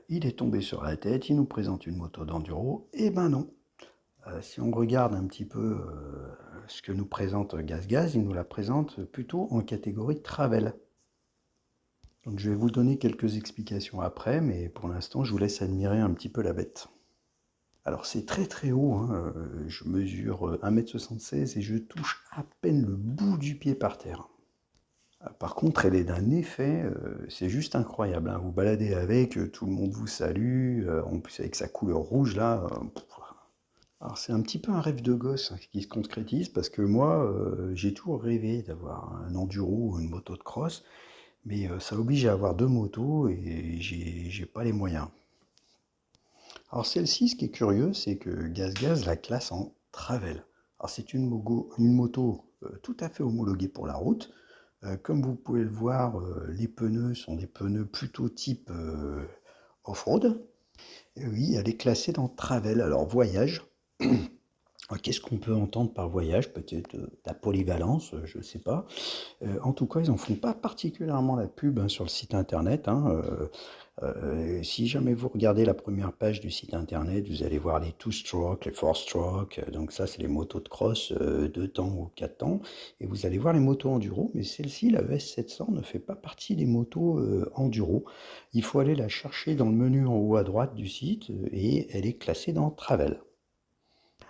il est tombé sur la tête, il nous présente une moto d'enduro. Eh ben non. Si on regarde un petit peu ce que nous présente GazGaz, il nous la présente plutôt en catégorie travel. Donc je vais vous donner quelques explications après, mais pour l'instant je vous laisse admirer un petit peu la bête. Alors c'est très très haut, hein, je mesure 1,76 m et je touche à peine le bout du pied par terre. Par contre, elle est d'un effet, c'est juste incroyable, hein. Vous baladez avec, tout le monde vous salue, en plus avec sa couleur rouge là. Alors c'est un petit peu un rêve de gosse, hein, qui se concrétise parce que moi, j'ai toujours rêvé d'avoir un enduro ou une moto de cross, mais ça oblige à avoir deux motos et j'ai pas les moyens. Alors celle-ci, ce qui est curieux, c'est que GazGaz la classe en travel. Alors c'est une moto tout à fait homologuée pour la route. Comme vous pouvez le voir, les pneus sont des pneus plutôt type off-road. Et oui, elle est classée dans travel, alors voyage. Qu'est-ce qu'on peut entendre par voyage? Peut-être la polyvalence, je ne sais pas. En tout cas, ils n'en font pas particulièrement la pub, hein, sur le site internet, hein. Si jamais vous regardez la première page du site internet, vous allez voir les two-stroke, les four-stroke. Donc ça, c'est les motos de cross 2 temps ou 4 temps. Et vous allez voir les motos enduro, mais celle-ci, la ES700, ne fait pas partie des motos enduro. Il faut aller la chercher dans le menu en haut à droite du site et elle est classée dans Travel.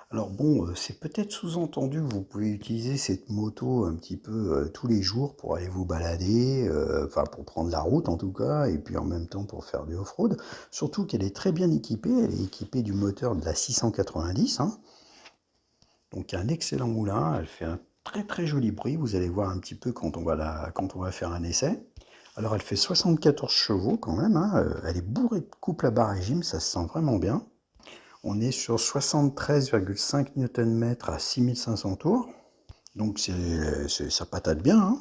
Alors bon, c'est peut-être sous-entendu que vous pouvez utiliser cette moto un petit peu tous les jours pour aller vous balader, enfin pour prendre la route en tout cas, et puis en même temps pour faire du off-road. Surtout qu'elle est très bien équipée, elle est équipée du moteur de la 690, hein. Donc un excellent moulin, elle fait un très très joli bruit, vous allez voir un petit peu quand on va faire un essai. Alors elle fait 74 chevaux quand même, hein, elle est bourrée de couple à bas régime, ça se sent vraiment bien. On est sur 73,5 Nm à 6500 tours. Donc ça patate bien, hein.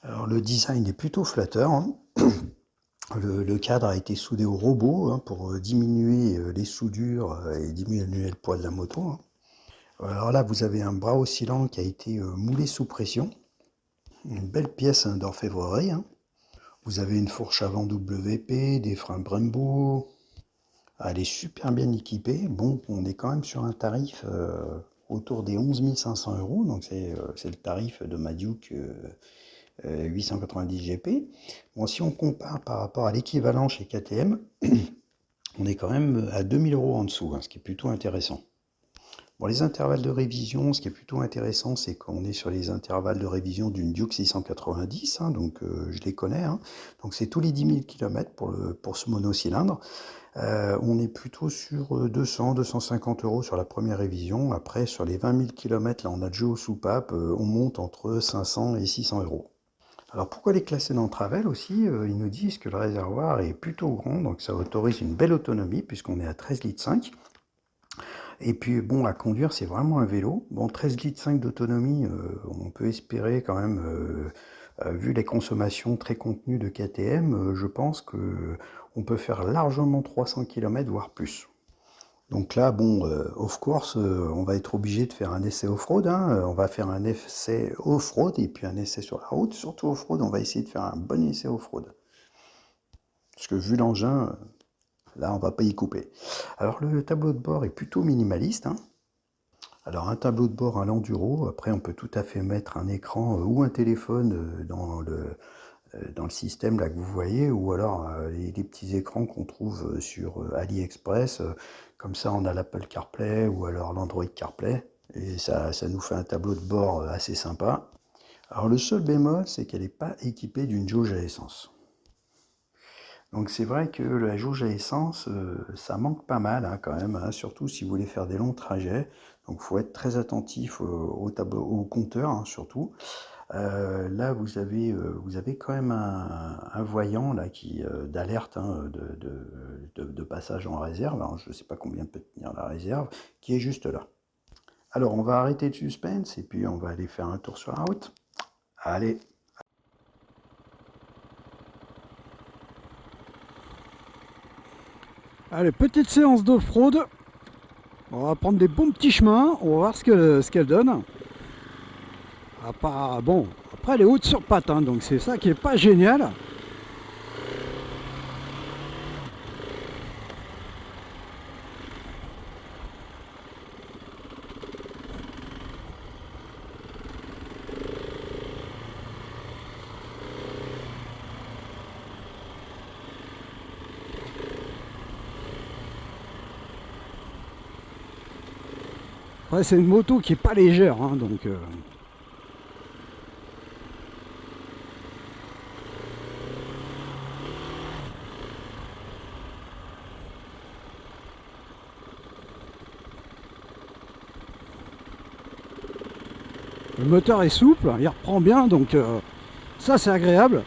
Alors le design est plutôt flatteur, hein. Le cadre a été soudé au robot, hein, pour diminuer les soudures et diminuer le poids de la moto, hein. Alors là, vous avez un bras oscillant qui a été moulé sous pression. Une belle pièce, hein, d'orfèvrerie, hein. Vous avez une fourche avant WP, des freins Brembo. Elle est super bien équipée. Bon, on est quand même sur un tarif autour des 11 500 €. Donc c'est le tarif de ma Duke 890 GP. Bon, si on compare par rapport à l'équivalent chez KTM, on est quand même à 2000 € en dessous, hein, ce qui est plutôt intéressant. Bon, les intervalles de révision, ce qui est plutôt intéressant, c'est qu'on est sur les intervalles de révision d'une Duke 690, hein, donc je les connais, hein. Donc c'est tous les 10 000 km pour ce monocylindre. On est plutôt sur 200-250 € sur la première révision. Après, sur les 20 000 km, là on a le jeu aux soupapes, on monte entre 500 et 600 €. Alors pourquoi les classer dans Travel aussi? Ils nous disent que le réservoir est plutôt grand, donc ça autorise une belle autonomie puisqu'on est à 13,5 litres. Et puis bon, à conduire, c'est vraiment un vélo. Bon, 13,5 litres d'autonomie, on peut espérer quand même, vu les consommations très contenues de KTM, je pense que on peut faire largement 300 km, voire plus. Donc là, bon, of course, on va être obligé de faire un essai off-road, hein. On va faire un essai off-road et puis un essai sur la route. Surtout off-road, on va essayer de faire un bon essai off-road. Parce que vu l'engin, là, on va pas y couper. Alors le tableau de bord est plutôt minimaliste, hein. Alors un tableau de bord à l'enduro, après on peut tout à fait mettre un écran ou un téléphone dans le système là que vous voyez, ou alors les petits écrans qu'on trouve sur AliExpress. Comme ça on a l'Apple CarPlay ou alors l'Android CarPlay, et ça nous fait un tableau de bord assez sympa. Alors le seul bémol, c'est qu'elle n'est pas équipée d'une jauge à essence. Donc c'est vrai que la jauge à essence, ça manque pas mal, hein, quand même, hein, surtout si vous voulez faire des longs trajets. Donc il faut être très attentif au compteur, hein, surtout. Là, vous avez quand même un voyant là, d'alerte, hein, de passage en réserve. Alors, je ne sais pas combien peut tenir la réserve, qui est juste là. Alors, on va arrêter le suspense et puis on va aller faire un tour sur la route. Allez! Allez, petite séance d'off-road. On va prendre des bons petits chemins, on va voir ce qu'elle donne. Bon, après elle est haute sur pattes, hein, donc c'est ça qui est pas génial. Après, c'est une moto qui est pas légère, hein, donc... Le moteur est souple, il reprend bien, donc ça c'est agréable.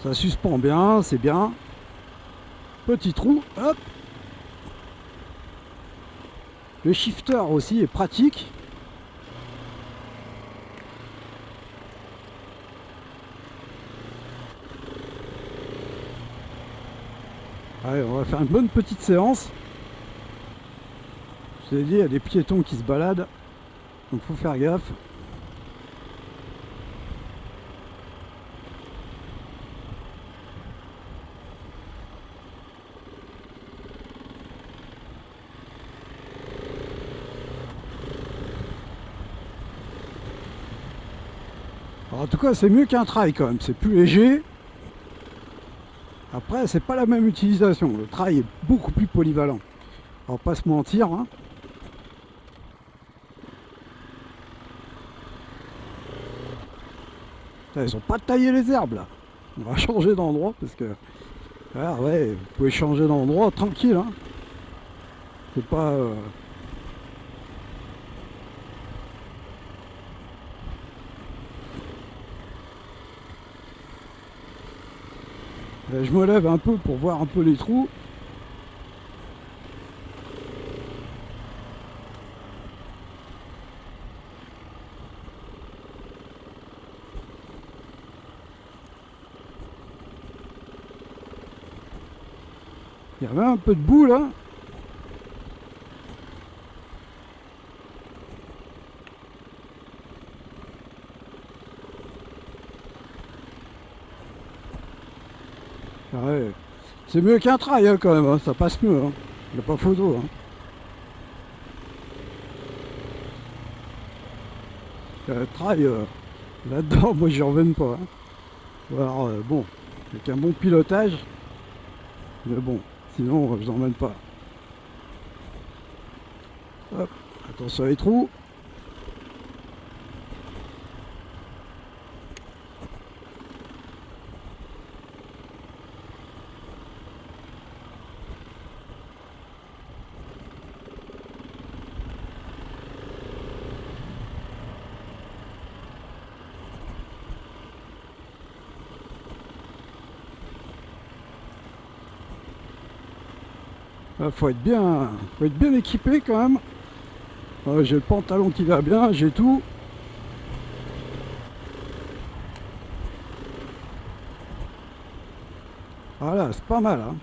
Ça suspend bien, c'est bien. Petit trou, hop. Le shifter aussi est pratique. Allez, on va faire une bonne petite séance. Je vous ai dit, il y a des piétons qui se baladent, donc faut faire gaffe. Alors, en tout cas, c'est mieux qu'un trail quand même, c'est plus léger. Après, c'est pas la même utilisation. Le trail est beaucoup plus polyvalent. On va pas se mentir, hein. Ils ont pas taillé les herbes là. On va changer d'endroit parce que... Ah ouais, vous pouvez changer d'endroit tranquille, hein. C'est pas... Je me lève un peu pour voir un peu les trous. Il y avait un peu de boue là. Ouais. C'est mieux qu'un trail hein, quand même, hein. Ça passe mieux. Hein. Il n'y a pas photo. Hein. Trail, là-dedans, moi j'y reviens pas. Hein. Alors bon, avec un bon pilotage. Mais bon, sinon je n'en emmène pas. Hop, attention à les trous. Faut être bien équipé quand même. J'ai le pantalon qui va bien, j'ai tout. Voilà, c'est pas mal. Hein.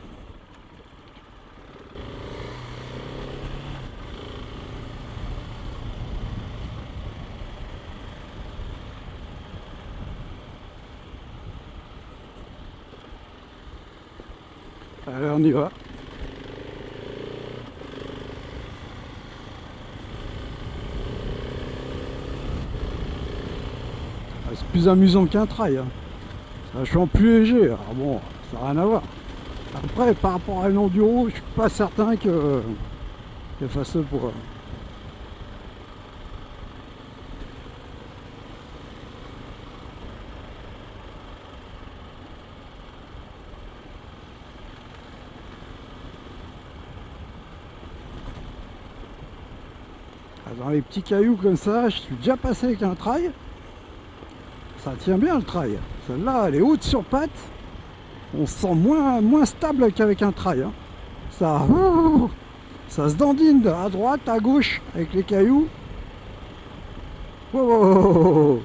Allez, on y va. C'est plus amusant qu'un trail. Hein. Je suis en plus léger. Alors bon, ça n'a rien à voir. Après, par rapport à un enduro, je suis pas certain que fasse ça pour... Dans les petits cailloux comme ça, je suis déjà passé avec un trail. Ça tient bien le trail. Celle-là, elle est haute sur pattes. On se sent moins stable qu'avec un trail. Hein. Ça se dandine à droite, à gauche avec les cailloux. Wow.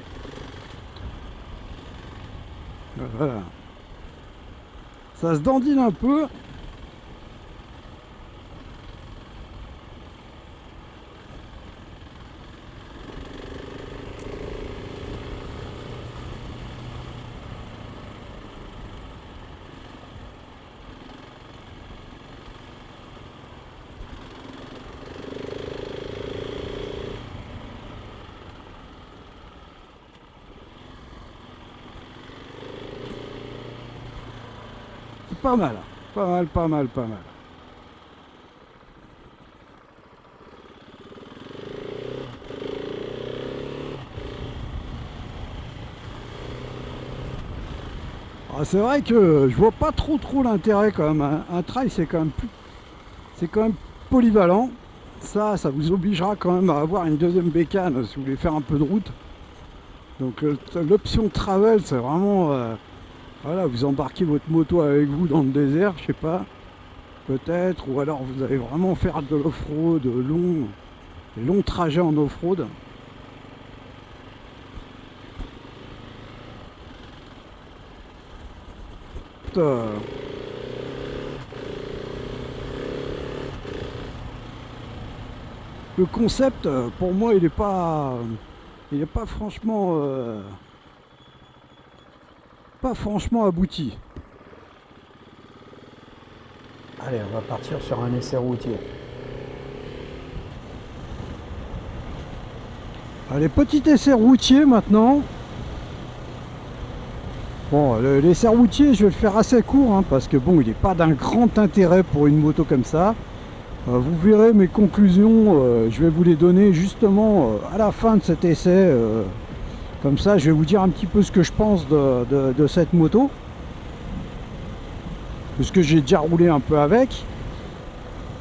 Voilà. Ça se dandine un peu. Pas mal, Pas mal, pas mal, pas mal. Ah, c'est vrai que je vois pas trop l'intérêt quand même. Un trail c'est quand même c'est quand même polyvalent. Ça vous obligera quand même à avoir une deuxième bécane si vous voulez faire un peu de route. Donc l'option travel c'est vraiment voilà, vous embarquez votre moto avec vous dans le désert, je sais pas, peut-être, ou alors vous allez vraiment faire de l'off-road longs trajets en off-road. Le concept, pour moi, il est pas franchement abouti. Allez, on va partir sur un essai routier. Allez, petit essai routier maintenant. Bon, l'essai routier, je vais le faire assez court, hein, parce que bon, il n'est pas d'un grand intérêt pour une moto comme ça. Vous verrez mes conclusions, je vais vous les donner justement à la fin de cet essai. Comme ça, je vais vous dire un petit peu ce que je pense de cette moto. Parce que j'ai déjà roulé un peu avec.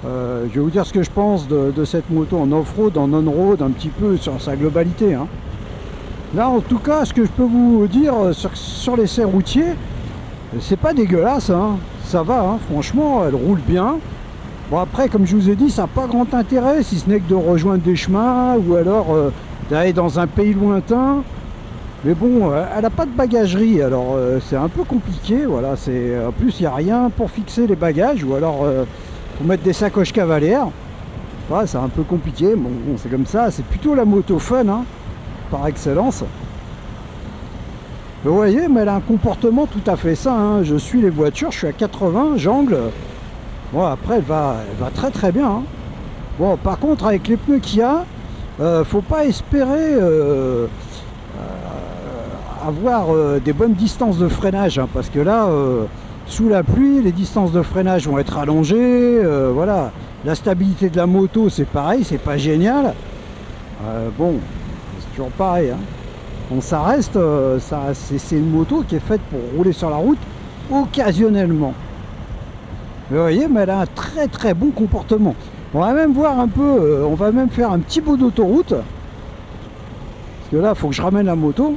Je vais vous dire ce que je pense de cette moto en off-road, en on-road, un petit peu sur sa globalité, hein. Là, en tout cas, ce que je peux vous dire sur l'essai routier, c'est pas dégueulasse, hein. Ça va, hein. Franchement, elle roule bien. Bon, après, comme je vous ai dit, ça n'a pas grand intérêt, si ce n'est que de rejoindre des chemins ou alors d'aller dans un pays lointain. Mais bon, elle n'a pas de bagagerie, alors c'est un peu compliqué. Voilà, en plus, il n'y a rien pour fixer les bagages, ou alors faut mettre des sacoches cavalières. Voilà, c'est un peu compliqué. Bon, c'est comme ça, c'est plutôt la moto fun, hein, par excellence. Vous voyez, mais elle a un comportement tout à fait sain, hein. Je suis les voitures, je suis à 80, j'angle. Bon, après, elle va très bien, hein. Bon, par contre, avec les pneus qu'il y a, faut pas espérer avoir des bonnes distances de freinage, hein, parce que là, sous la pluie, les distances de freinage vont être allongées. Voilà, la stabilité de la moto, c'est pareil, c'est pas génial. Bon, c'est toujours pareil, hein. Bon, ça reste, c'est une moto qui est faite pour rouler sur la route occasionnellement. Mais vous voyez, mais elle a un très bon comportement. On va même voir un peu, on va même faire un petit bout d'autoroute. Parce que là, il faut que je ramène la moto.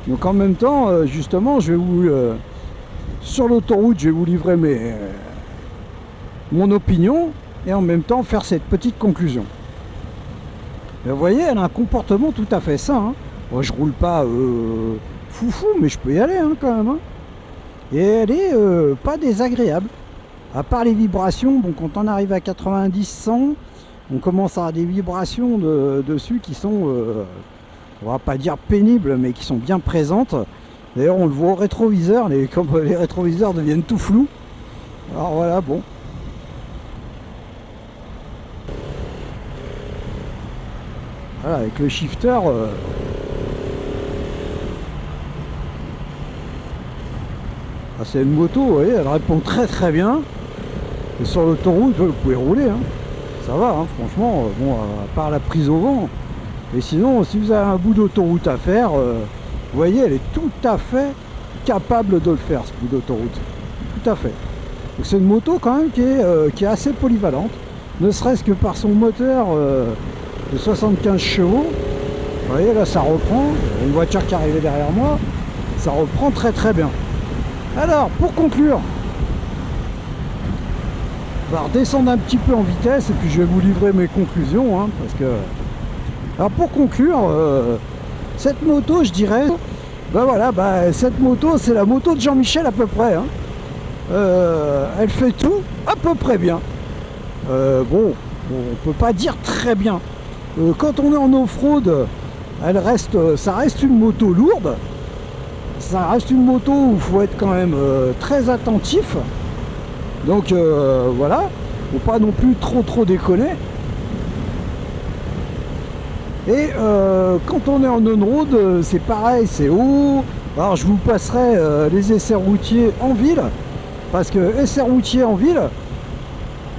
Donc en même temps, justement, je vais vous... sur l'autoroute, je vais vous livrer mon opinion. Et en même temps, faire cette petite conclusion. Mais vous voyez, elle a un comportement tout à fait sain, hein. Bon, je roule pas foufou, mais je peux y aller, hein, quand même, hein. Et elle est pas désagréable. À part les vibrations, bon, quand on arrive à 90-100, on commence à avoir des vibrations dessus qui sont, on va pas dire pénibles, mais qui sont bien présentes. D'ailleurs, on le voit au rétroviseur, comme les rétroviseurs deviennent tout flous. Alors voilà, bon. Voilà, avec le shifter, c'est une moto, vous voyez, elle répond très bien. Et sur l'autoroute, vous pouvez rouler, hein. Ça va, hein, franchement, bon, à part la prise au vent. Et sinon, si vous avez un bout d'autoroute à faire, vous voyez, elle est tout à fait capable de le faire, ce bout d'autoroute. Tout à fait. Donc c'est une moto quand même qui est assez polyvalente, ne serait-ce que par son moteur de 75 chevaux. Vous voyez, là, ça reprend. Il y a une voiture qui arrivait derrière moi. Ça reprend très bien. Alors, pour conclure, on va redescendre un petit peu en vitesse et puis je vais vous livrer mes conclusions, hein, parce que... Alors pour conclure, cette moto, je dirais, ben voilà, cette moto, c'est la moto de Jean-Michel à peu près, hein. Elle fait tout à peu près bien. Bon, on peut pas dire très bien. Quand on est en off-road, ça reste une moto lourde. Ça reste une moto où il faut être quand même très attentif. Donc voilà, faut pas non plus trop déconner. Et quand on est en on-road, c'est pareil, c'est haut. Alors je vous passerai les essais routiers en ville. Parce que essai routier en ville,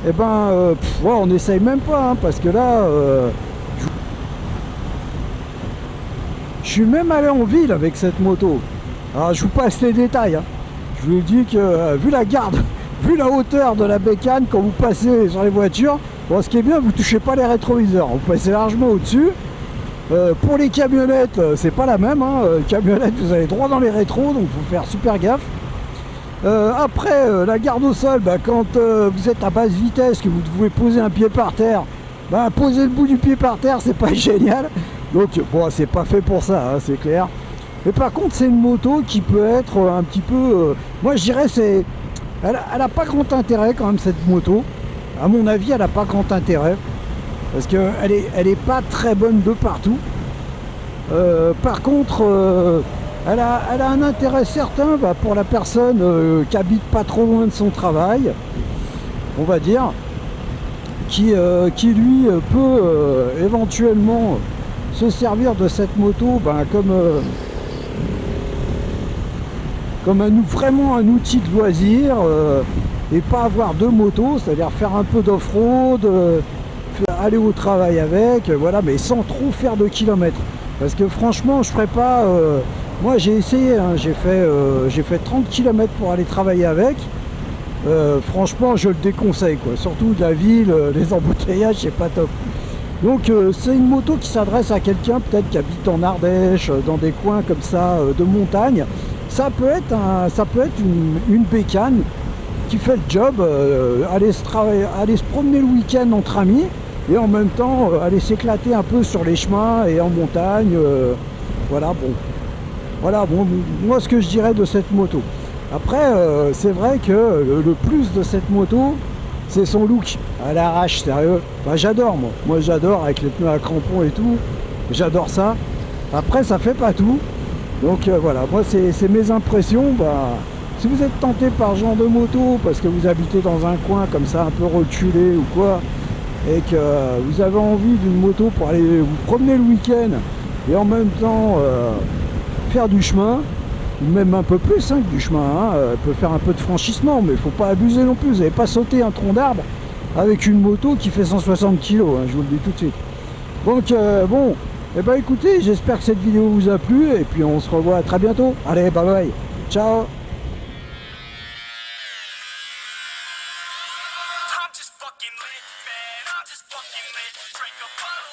eh ben, ouais, on n'essaye même pas, hein, parce que là, je suis même allé en ville avec cette moto. Alors je vous passe les détails, hein. Je vous dis que vu la garde, vu la hauteur de la bécane quand vous passez sur les voitures, bon, ce qui est bien, vous touchez pas les rétroviseurs, vous passez largement au-dessus. Pour les camionnettes, c'est pas la même, hein. Camionnettes, vous allez droit dans les rétros, donc il faut faire super gaffe. Après, la garde au sol, bah, quand vous êtes à basse vitesse, que vous devez poser un pied par terre, bah, poser le bout du pied par terre, c'est pas génial. Donc, bon, c'est pas fait pour ça, hein, c'est clair. Mais par contre, c'est une moto qui peut être un petit peu... moi, je dirais, c'est... Elle a pas grand intérêt, quand même, cette moto. À mon avis, elle a pas grand intérêt. Parce qu'elle est pas très bonne de partout. Par contre... elle a un intérêt certain bah, pour la personne qui habite pas trop loin de son travail, on va dire, qui lui peut éventuellement se servir de cette moto bah, comme vraiment un outil de loisir et pas avoir deux motos, c'est-à-dire faire un peu d'off-road, aller au travail avec, voilà, mais sans trop faire de kilomètres. Parce que franchement, je ferais pas... moi j'ai essayé, hein, j'ai fait 30 km pour aller travailler avec. Franchement, je le déconseille, quoi. Surtout de la ville, les embouteillages, c'est pas top. Donc c'est une moto qui s'adresse à quelqu'un peut-être qui habite en Ardèche, dans des coins comme ça de montagne. Ça peut être une bécane qui fait le job, aller se promener le week-end entre amis et en même temps aller s'éclater un peu sur les chemins et en montagne. Voilà, bon, moi ce que je dirais de cette moto. Après, c'est vrai que le plus de cette moto, c'est son look. À l'arrache, sérieux. Bah, j'adore, moi j'adore avec les pneus à crampons et tout. J'adore ça. Après, ça fait pas tout. Donc voilà, moi c'est mes impressions. Bah, si vous êtes tenté par ce genre de moto, parce que vous habitez dans un coin comme ça, un peu reculé ou quoi, et que vous avez envie d'une moto pour aller vous promener le week-end, et en même temps faire du chemin, ou même un peu plus hein, que du chemin, hein, peut faire un peu de franchissement, mais il faut pas abuser non plus. Vous n'allez pas sauter un tronc d'arbre avec une moto qui fait 160 kg, hein, je vous le dis tout de suite. Donc bon, eh ben écoutez, j'espère que cette vidéo vous a plu, et puis on se revoit très bientôt. Allez, bye bye, ciao. I'm just fucking lit, man. I'm just fucking lit. Drink a bottle.